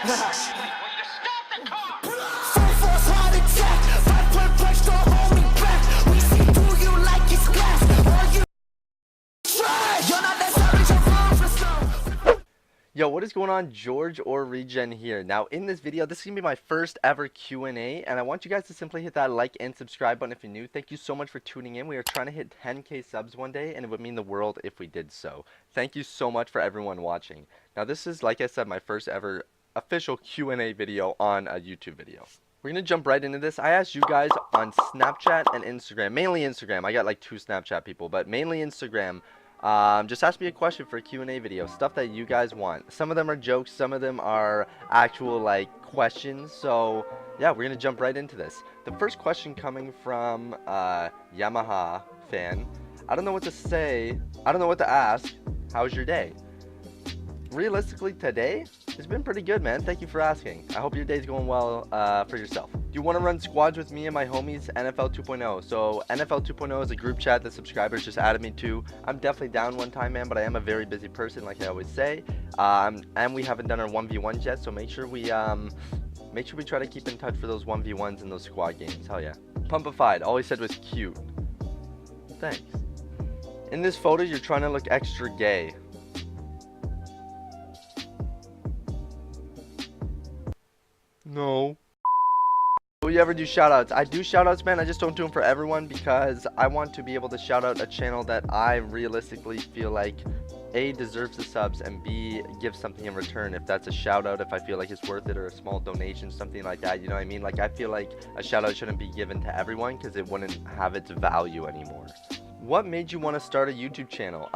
Yo, what is going on? YT-REGEN here. Now, in this video, this is going to be my first ever Q&A, and I want you guys to simply hit that like and subscribe button if you're new. Thank you so much for tuning in. We are trying to hit 10K subs one day, and it would mean the world if we did so. Thank you so much for everyone watching. Now, this is, like I said, my first ever official Q&A video on a YouTube video. We're going to jump right into this. I asked you guys on Snapchat and Instagram, mainly Instagram. I got like 2 Snapchat people, but mainly Instagram. Just ask me a question for a Q&A video, stuff that you guys want. Some of them are jokes, some of them are actual like questions. So yeah, we're gonna jump right into this. The first question coming from Yamaha fan. I don't know what to say. I don't know what to ask. How's your day? Realistically, today it's been pretty good, man. Thank you for asking. I hope your day's going well for yourself. Do you want to run squads with me and my homies? NFL 2.0. So NFL 2.0 is a group chat that subscribers just added me to. I'm definitely down one time, man, but I am a very busy person, like I always say. And we haven't done our 1v1s yet, so make sure we try to keep in touch for those 1v1s and those squad games. Hell yeah. Pumpified. All he said was cute. Thanks. In this photo, you're trying to look extra gay. No. Will you ever do shoutouts? I do shoutouts, man. I just don't do them for everyone because I want to be able to shout out a channel that I realistically feel like A, deserves the subs, and B, give something in return. If that's a shout out, if I feel like it's worth it, or a small donation, something like that, you know what I mean? Like, I feel like a shout out shouldn't be given to everyone because it wouldn't have its value anymore. What made you want to start a YouTube channel?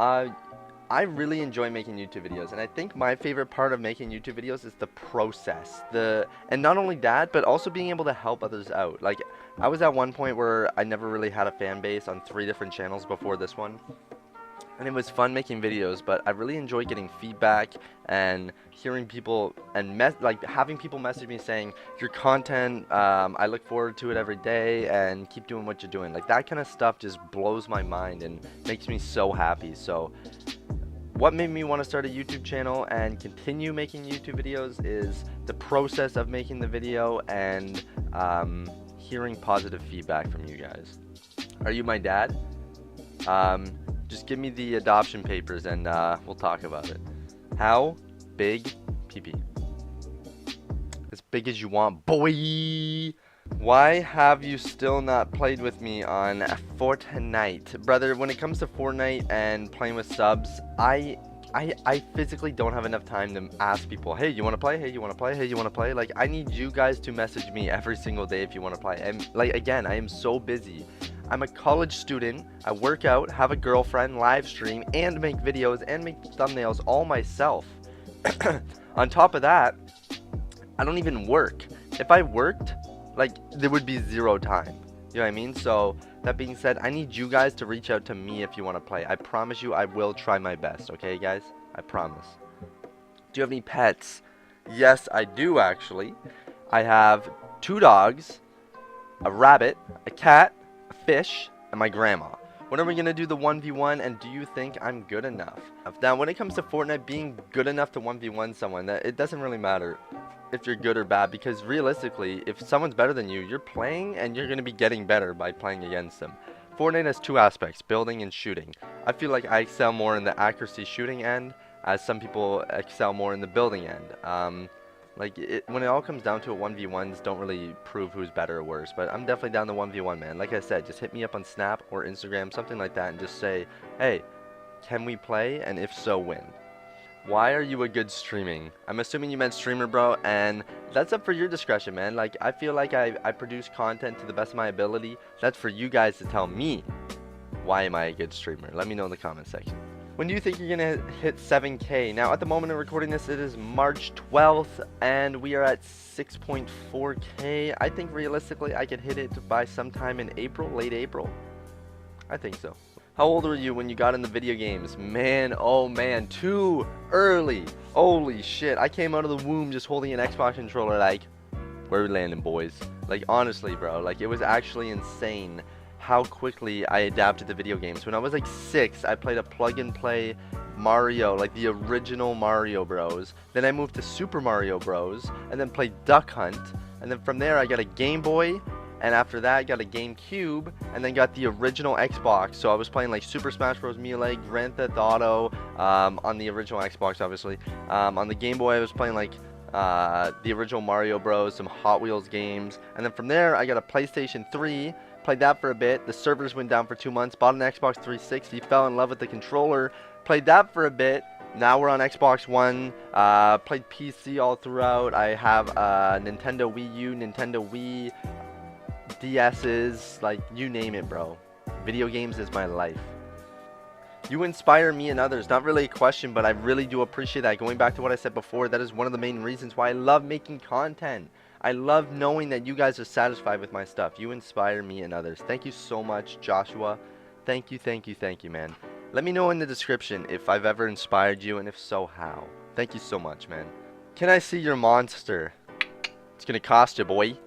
I really enjoy making YouTube videos, and I think my favorite part of making YouTube videos is the process. And not only that, but also being able to help others out. Like, I was at one point where I never really had a fan base on 3 different channels before this one. And it was fun making videos, but I really enjoy getting feedback and hearing people and having people message me saying, your content, I look forward to it every day and keep doing what you're doing. Like, that kind of stuff just blows my mind and makes me so happy. So what made me want to start a YouTube channel and continue making YouTube videos is the process of making the video and hearing positive feedback from you guys. Are you my dad? Just give me the adoption papers and we'll talk about it. How big PP? As big as you want, boy. Why have you still not played with me on Fortnite? Brother, when it comes to Fortnite and playing with subs, I physically don't have enough time to ask people, hey, you want to play? Hey, you want to play? Hey, you want to play? Like, I need you guys to message me every single day if you want to play. And like, again, I am so busy. I'm a college student. I work out, have a girlfriend, live stream, and make videos and make thumbnails all myself. On top of that, I don't even work. If I worked, like, there would be 0 time. You know what I mean? So that being said, I need you guys to reach out to me if you want to play. I promise you I will try my best. Okay, guys? I promise. Do you have any pets? Yes, I do, actually. I have 2 dogs, a rabbit, a cat, a fish, and my grandma. When are we going to do the 1v1, and do you think I'm good enough? Now, when it comes to Fortnite, being good enough to 1v1 someone, it doesn't really matter if you're good or bad, because realistically, if someone's better than you, you're playing and you're going to be getting better by playing against them. Fortnite has 2 aspects, building and shooting. I feel like I excel more in the accuracy shooting end, as some people excel more in the building end. When it all comes down to it, 1v1s don't really prove who's better or worse, but I'm definitely down to 1v1, man. Like I said, just hit me up on Snap or Instagram, something like that, and just say, hey, can we play, and if so, when? Why are you a good streaming? I'm assuming you meant streamer, bro, and that's up for your discretion, man. Like, I feel like I produce content to the best of my ability. That's for you guys to tell me, why am I a good streamer? Let me know in the comment section. When do you think you're gonna hit 7K? Now, at the moment of recording this, it is March 12th, and we are at 6.4K. I think realistically, I could hit it by sometime in April, late April. I think so. How old were you when you got into video games? Man, oh man, too early. Holy shit, I came out of the womb just holding an Xbox controller like, where are we landing, boys? Like, honestly, bro, like, it was actually insane how quickly I adapted to video games. When I was like 6, I played a plug-and-play Mario, like the original Mario Bros. Then I moved to Super Mario Bros. And then played Duck Hunt. And then from there I got a Game Boy. And after that I got a GameCube. And then got the original Xbox. So I was playing like Super Smash Bros. Melee, Grand Theft Auto, on the original Xbox obviously. On the Game Boy I was playing like the original Mario Bros, some Hot Wheels games, and then from there I got a PlayStation 3, played that for a bit, the servers went down for 2 months, bought an Xbox 360, fell in love with the controller, played that for a bit, now we're on Xbox One, played PC all throughout, I have Nintendo Wii U, Nintendo Wii, DS's, like you name it bro, video games is my life. You inspire me and others. Not really a question, but I really do appreciate that. Going back to what I said before, that is one of the main reasons why I love making content. I love knowing that you guys are satisfied with my stuff. You inspire me and others. Thank you so much, Joshua. Thank you, man. Let me know in the description if I've ever inspired you, and if so, how. Thank you so much, man. Can I see your monster? It's gonna cost you, boy.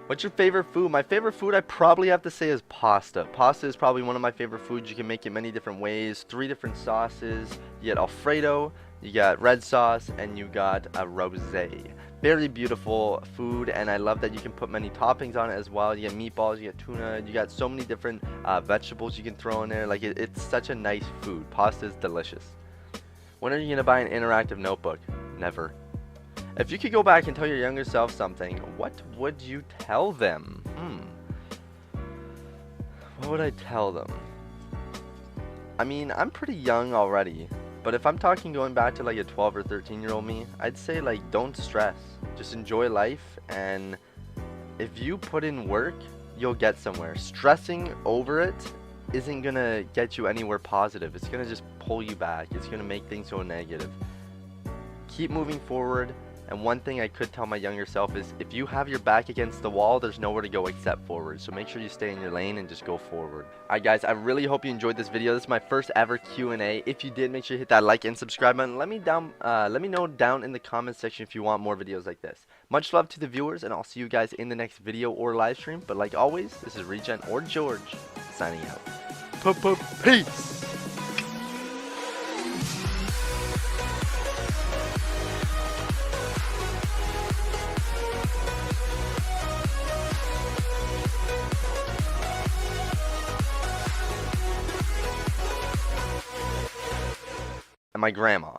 What's your favorite food? My favorite food I probably have to say is pasta. Pasta is probably one of my favorite foods. You can make it many different ways. 3 different sauces. You get Alfredo, you got red sauce, and you got a rosé. Very beautiful food, and I love that you can put many toppings on it as well. You get meatballs, you get tuna, you got so many different vegetables you can throw in there. Like it's such a nice food. Pasta is delicious. When are you gonna buy an interactive notebook? Never. If you could go back and tell your younger self something, what would you tell them? What would I tell them? I mean, I'm pretty young already, but if I'm talking going back to like a 12 or 13-year-old me, I'd say like don't stress. Just enjoy life, and if you put in work, you'll get somewhere. Stressing over it isn't gonna get you anywhere positive. It's gonna just pull you back. It's gonna make things go negative. Keep moving forward. And one thing I could tell my younger self is if you have your back against the wall, there's nowhere to go except forward. So make sure you stay in your lane and just go forward. Alright guys, I really hope you enjoyed this video. This is my first ever Q&A. If you did, make sure you hit that like and subscribe button. Let me know down in the comment section if you want more videos like this. Much love to the viewers, and I'll see you guys in the next video or live stream. But like always, this is Regen or George signing out. Peace! And my grandma.